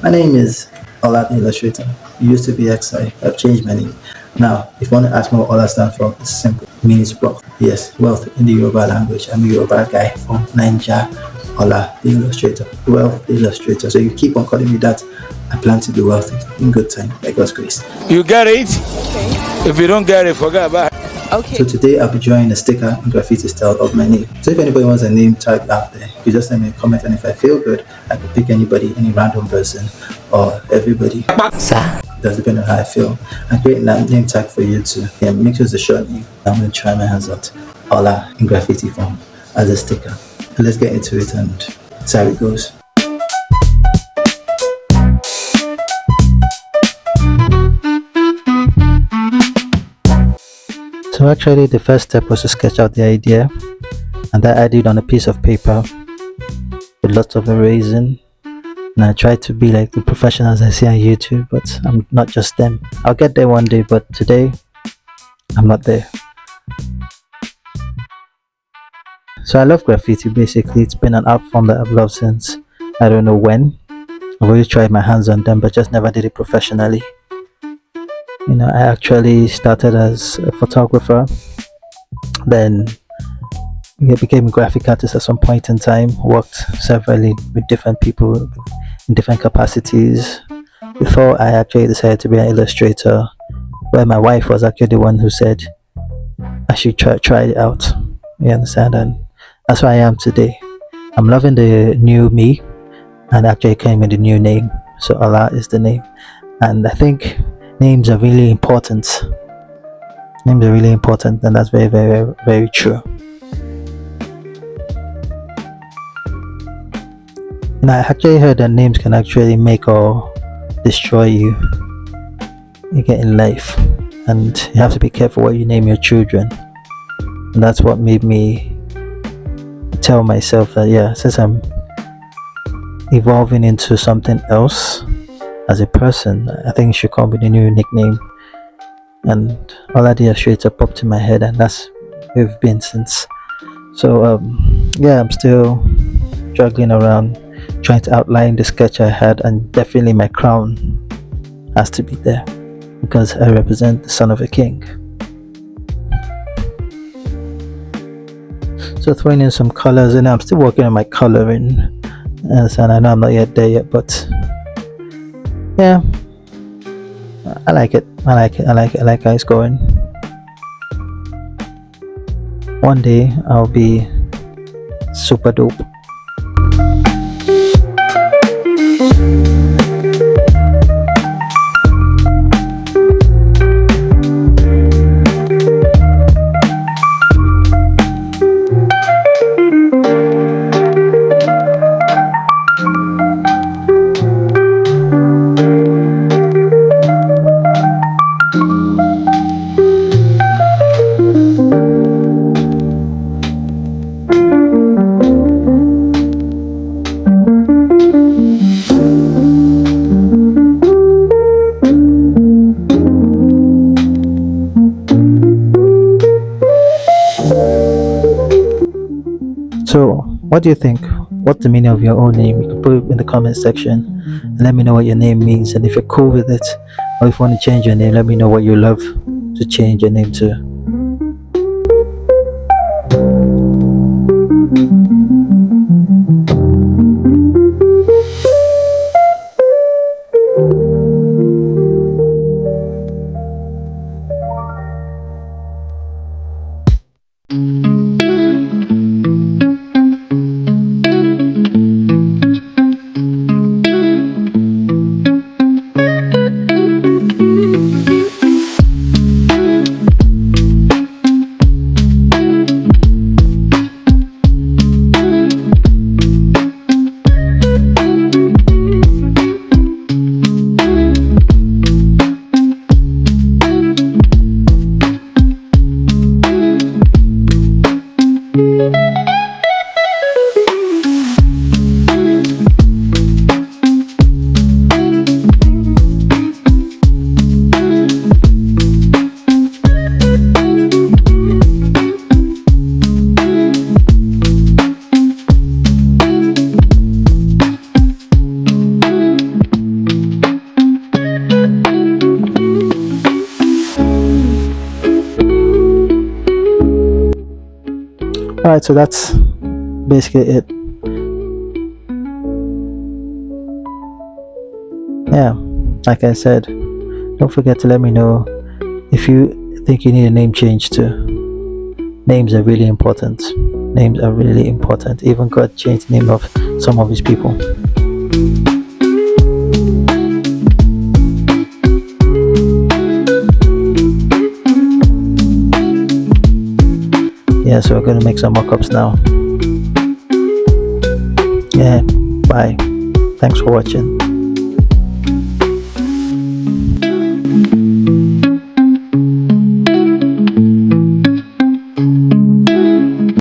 My name is Ola the Illustrator. It used to be XI. I've changed my name. Now, if you want to ask me what Ola stands for, it's simple. It means wealth. Yes, wealth in the Yoruba language. I'm a Yoruba guy from Niger. Ola the Illustrator. Wealth the Illustrator. So you keep on calling me that. I plan to be wealthy in good time, by God's grace. You get it? Okay. If you don't get it, forget about it. Okay. So today I'll be drawing a sticker in graffiti style of my name. So if anybody wants a name tag out there, you just send me a comment, and if I feel good, I could pick anybody, any random person, or everybody. It does depend on how I feel. I create a name tag for you too. Yeah, make sure it's a short name. I'm gonna try my hands out. Ola in graffiti form as a sticker. So let's get into it and see how it goes. So actually the first step was to sketch out the idea, and that I did on a piece of paper with lots of erasing, and I tried to be like the professionals I see on YouTube, but I'm not just them. I'll get there one day, but today I'm not there. So I love graffiti. Basically, it's been an art form that I've loved since I don't know when. I've always tried my hands on them, but just never did it professionally. I actually started as a photographer, then became a graphic artist at some point in time, worked severally with different people in different capacities before I actually decided to be an illustrator, where my wife was actually the one who said I should try it out. You understand? And that's where I am today. I'm loving the new me, and actually came with the new name. So Allah is the name, and I think names are really important. Names are really important, and that's very, very, very true. I actually heard that names can actually make or destroy you get in life, and you have to be careful what you name your children. And that's what made me tell myself that, yeah, since I'm evolving into something else as a person, I think it should come with a new nickname. And Ola the Illustrator popped in my head, and that's where we've been since. So yeah, I'm still juggling around trying to outline the sketch I had, and definitely my crown has to be there because I represent the son of a king. So throwing in some colors, and I'm still working on my coloring, and I know I'm not yet there yet, but yeah, I like it. I like how it's going. One day I'll be super dope. So, what do you think? What's the meaning of your own name? You can put it in the comment section and let me know what your name means. And if you're cool with it, or if you want to change your name, let me know what you love to change your name to. Alright, so that's basically it. Yeah, like I said, don't forget to let me know if you think you need a name change too. Names are really important. Names are really important. Even God changed the name of some of his people. Yeah, so we're gonna make some mock-ups now. Yeah, bye. Thanks for watching.